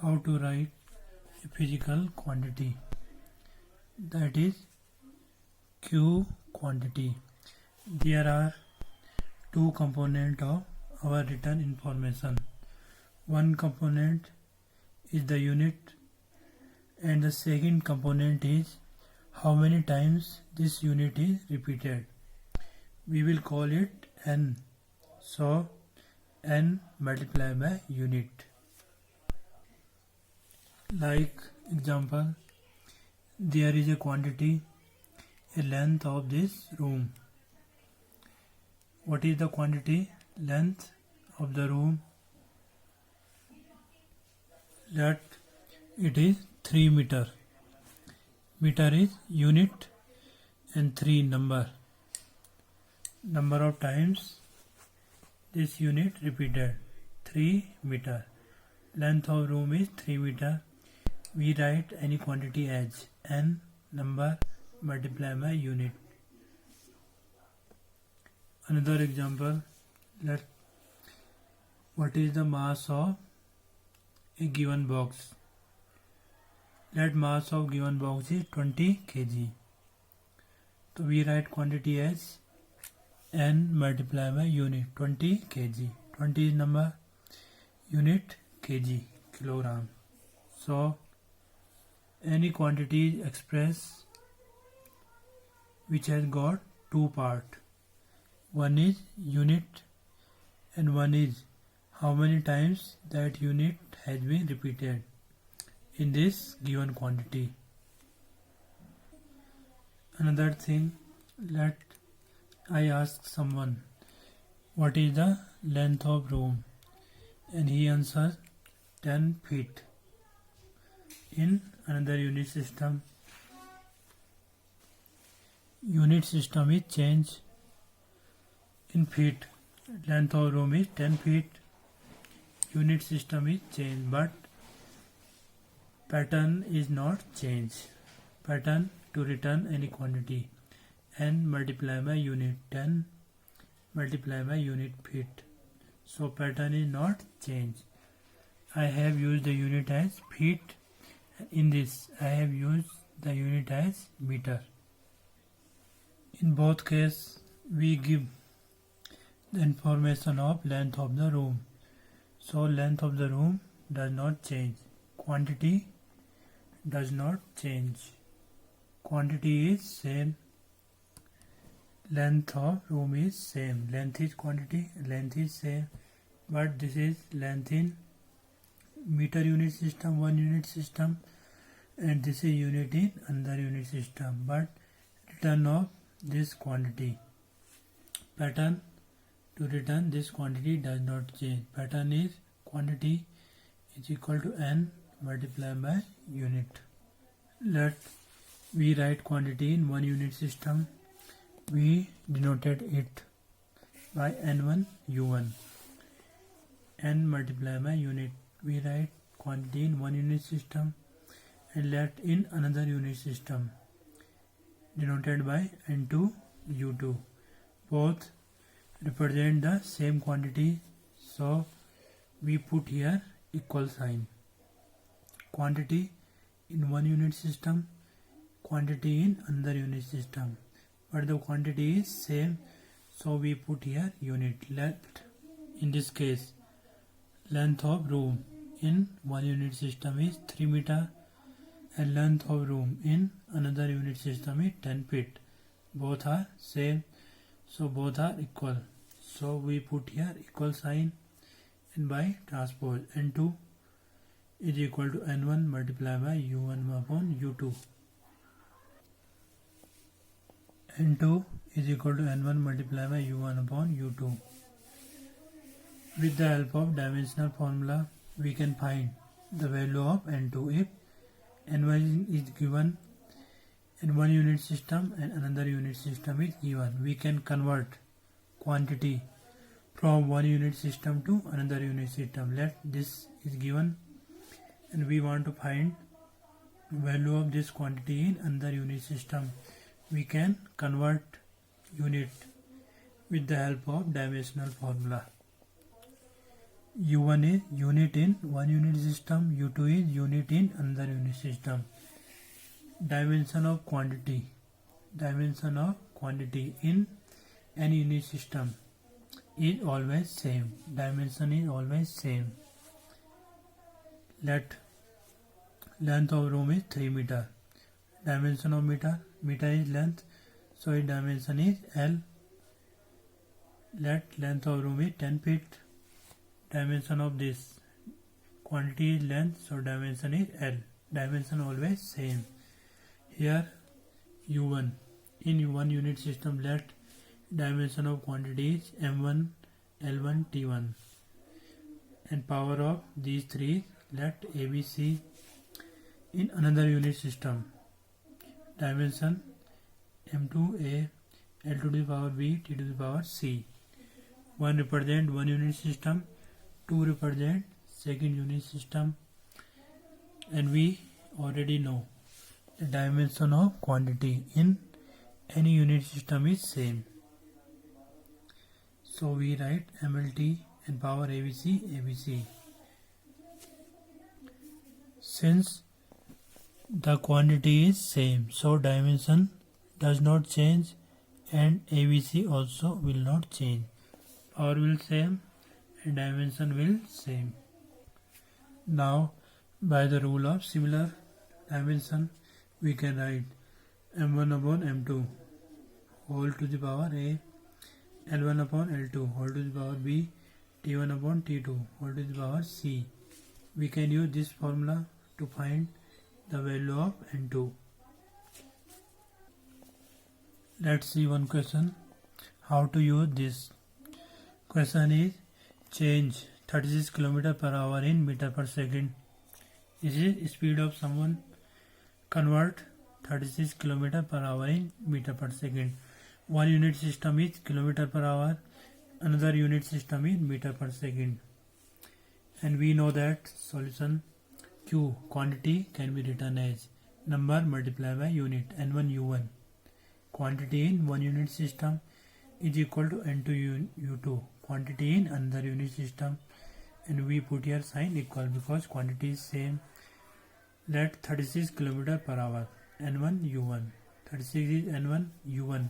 how to write a physical quantity, that is Q quantity. There are two components of our written information. One component is the unit and the second component is how many times this unit is repeated. We will call it N. So N multiplied by unit. Like example, there is a quantity, a length of this room. What is the quantity? Length of the room. Let it is 3 meter. Meter is unit and 3 number. Number of times this unit repeated, 3 meter. Length of room is 3 meter. We write any quantity as N number multiplied by unit. Another example, what is the mass of a given box? Let mass of given box is 20 kg. So we write quantity as N multiplied by unit, 20 kg. 20 is number, unit kg, kilogram. So any quantity is expressed which has got two parts. One is unit and one is how many times that unit has been repeated in this given quantity. Another thing, let I ask someone what is the length of room, and he answers 10 feet. In another unit system is changed in feet. Length of room is 10 feet. Unit system is changed, but pattern is not changed. Pattern to return any quantity. N multiplied by unit, 10 multiplied by unit feet. So pattern is not changed. I have used the unit as feet. In this, I have used the unit as meter. In both cases, we give the information of length of the room. So length of the room does not change. Quantity does not change. Quantity is same. Length of room is same. Length is quantity, length is same. But this is length in meter unit system, 1 unit system, and this is unit in another unit system. But return of this quantity, pattern to return this quantity does not change. Pattern is quantity is equal to N multiplied by unit. Let we write quantity in 1 unit system. We denoted it by N1 U1. N multiplied by unit. We write quantity in 1 unit system, and let in another unit system denoted by N2 U2. Both represent the same quantity, so we put here equal sign. Quantity in 1 unit system, quantity in another unit system, but the quantity is same, so we put here unit. Let in this case length of room in 1 unit system is 3 meter and length of room in another unit system is 10 feet. Both are same, so both are equal. So we put here equal sign, and by transpose N2 is equal to N1 multiplied by U1 upon U2. N2 is equal to N1 multiplied by U1 upon U2. With the help of dimensional formula, we can find the value of N2. If N1 is given in 1 unit system and another unit system is given, we can convert quantity from 1 unit system to another unit system. Let this is given and we want to find value of this quantity in another unit system. We can convert unit with the help of dimensional formula. U1 is unit in one unit system, U2 is unit in another unit system. Dimension of quantity in any unit system is always same. Dimension is always same. Let length of room is 3 meter. Dimension of meter is length, so its dimension is L. Let length of room is 10 feet. Dimension of this quantity is length, so dimension is L. Dimension always same. Here U1 in one unit system, let dimension of quantity is M1, L1, T1, and power of these three, let ABC in another unit system. Dimension M2A, L to the power B, T to the power C. 1 represent one unit system, 2 represent second unit system, and we already know the dimension of quantity in any unit system is same. So we write MLT and power ABC. Since the quantity is same, so dimension does not change and ABC also will not change. Power will same and dimension will same. Now by the rule of similar dimension, we can write M1 upon M2 whole to the power A, L1 upon L2 whole to the power B, T1 upon T2 whole to the power C. We can use this formula to find the value of N2. Let's see one question. How to use this? Question is change 36 km per hour in meter per second. This is speed of someone. Convert 36 km per hour in meter per second. One unit system is kilometer per hour, another unit system is meter per second. And we know that solution Q quantity can be written as number multiplied by unit N1 U1. Quantity in one unit system is equal to N2 U2. Quantity in another unit system, and we put here sign equal because quantity is same. Let 36 km per hour N1 U1. 36 is N1 U1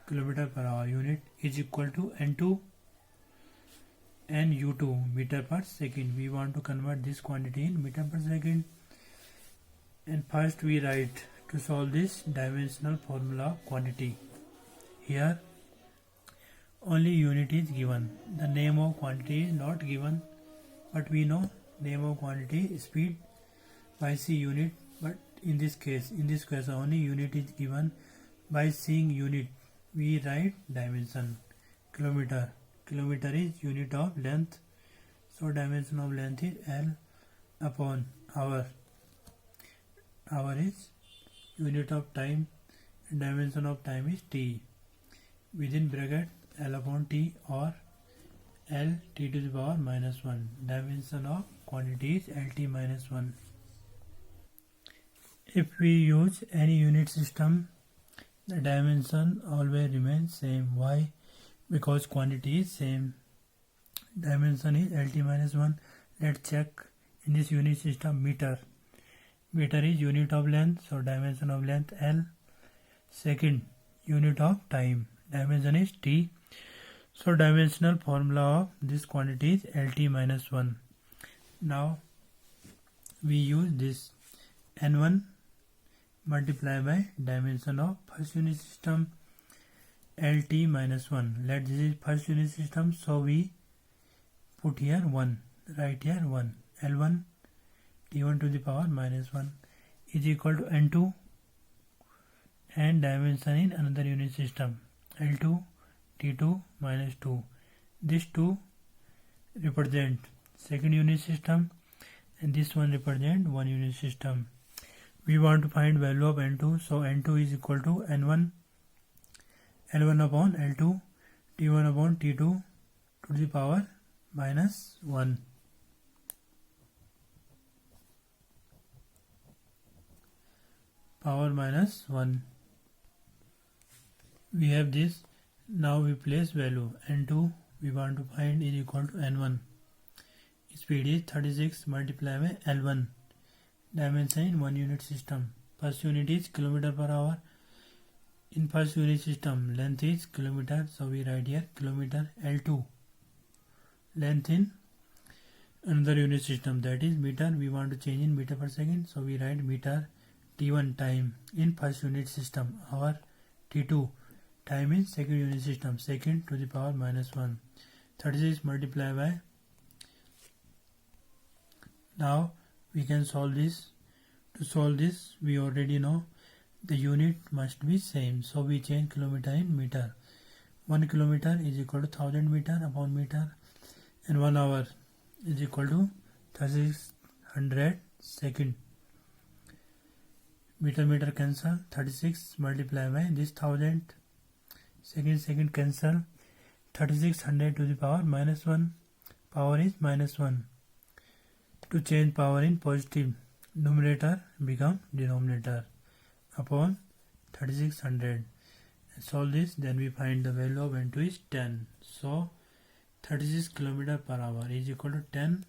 kilometer per hour unit is equal to N2 and U2 meter per second. We want to convert this quantity in meter per second, and first we write to solve this dimensional formula of quantity. Here only unit is given. The name of quantity is not given, but we know name of quantity is speed by C unit, but in this case only unit is given. By seeing unit we write dimension. Kilometer is unit of length, so dimension of length is L upon hour. Hour is unit of time and dimension of time is T. Within bracket L upon T or L T to the power minus 1. Dimension of quantity is LT minus 1. If we use any unit system, the dimension always remains same. Why? Because quantity is same. Dimension is LT minus 1. Let's check in this unit system meter. Meter is unit of length, so dimension of length L. Second, unit of time. Dimension is T. So dimensional formula of this quantity is LT minus 1. Now we use this N1 multiplied by dimension of first unit system LT minus 1. Let this is first unit system, so we put here 1. Write here 1. L1 T1 to the power minus 1 is equal to N2 and dimension in another unit system L2 T2 minus 2. This 2 represent second unit system and this one represent one unit system. We want to find value of N2, so N2 is equal to N1 L1 upon L2 T1 upon T2 to the power minus 1. Power minus 1. We have this. Now we place value. N2 we want to find is equal to N1. speed is 36 multiplied by L1. Dimension in 1 unit system. First unit is kilometer per hour. In first unit system, length is kilometer, so we write here kilometer. L2, length in another unit system, that is meter. We want to change in meter per second, so we write meter. T1, time in first unit system, hour. T2, time in second unit system, second to the power minus 1. 36 multiplied by. Now we can solve this. To solve this, we already know the unit must be same, so we change kilometer in meter. 1 kilometer is equal to 1000 meter upon meter, and 1 hour is equal to 3600 second. Meter cancel. 36 multiplied by this 1000, second cancel. 3600 to the power minus 1. Power is minus 1. To change power in positive, numerator become denominator upon 3600. Solve this, then we find the value of N2 is 10. So 36 km per hour is equal to 10.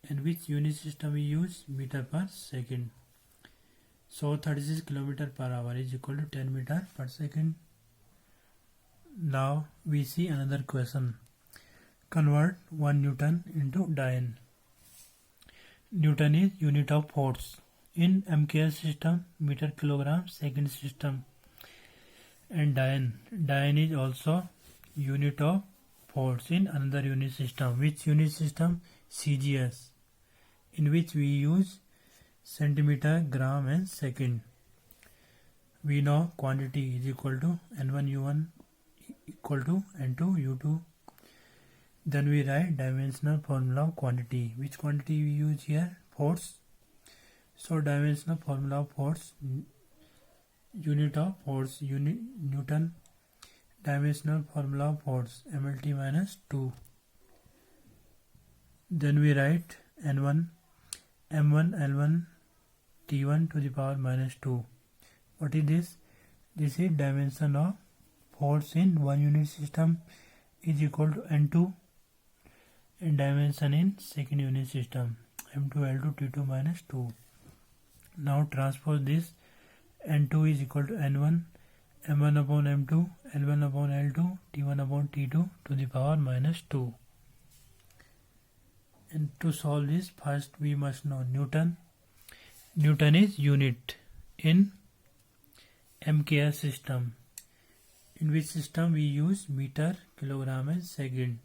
And which unit system we use? Meter per second. So 36 km per hour is equal to 10 meter per second. Now we see another question. Convert 1 Newton into Dian. Newton is unit of force. In MKS system, meter kilogram second system. And Dian is also unit of force in another unit system. Which unit system? CGS, in which we use centimeter, gram and second. We know quantity is equal to N1U1 equal to N2U2. Then we write dimensional formula of quantity. Which quantity we use here? Force. So dimensional formula of force, unit of force, Newton. Dimensional formula of force, MLT minus 2. Then we write N1, M1, L1, T1 to the power minus 2. What is this? This is dimension of force in 1 unit system is equal to N2, and dimension in second unit system, M2, L2, T2 minus 2. Now transpose this. N2 is equal to N1, M1 upon M2, L1 upon L2, T1 upon T2 to the power minus 2. And to solve this, first we must know Newton. Newton is unit in MKS system. In which system we use meter, kilogram and second.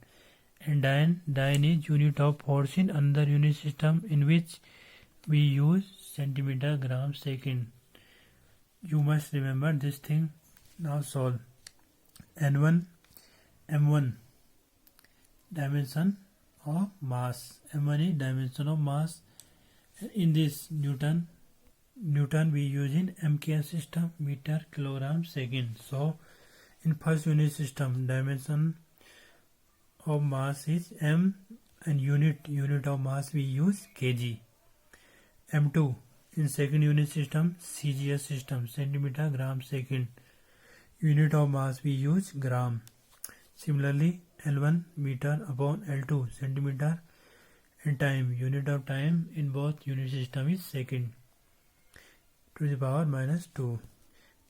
And Dian is unit of force in another unit system, in which we use centimeter, gram, second. You must remember this thing. Now solve. N1, M1, dimension of mass. M1 is dimension of mass. In this Newton we use in MKS system, meter, kilogram, second. So in first unit system, dimension of mass is M, and unit of mass we use kg. M2 in second unit system, CGS system, centimeter, gram, second. Unit of mass we use gram. Similarly, L1 meter upon L2 centimeter, and time, unit of time in both unit system is second to the power minus 2.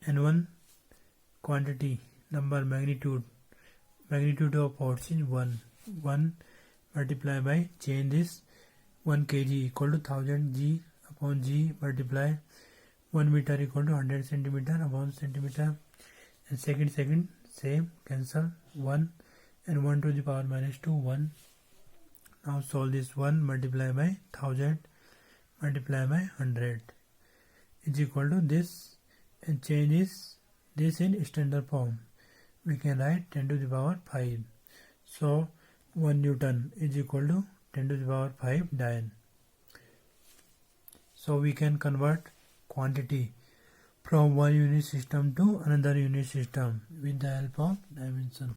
N1 quantity, number, magnitude of force is 1. 1 multiplied by, change this, 1 kg equal to 1000 g upon g multiply 1 meter equal to 100 centimeter upon centimeter. And second same, cancel 1 and 1 to the power minus 2, 1. Now solve this. 1 multiplied by 1000 multiplied by 100 is equal to this, and change this in standard form. We can write 10 to the power 5. So 1 Newton is equal to 10 to the power 5 Dian. So we can convert quantity from one unit system to another unit system with the help of dimension.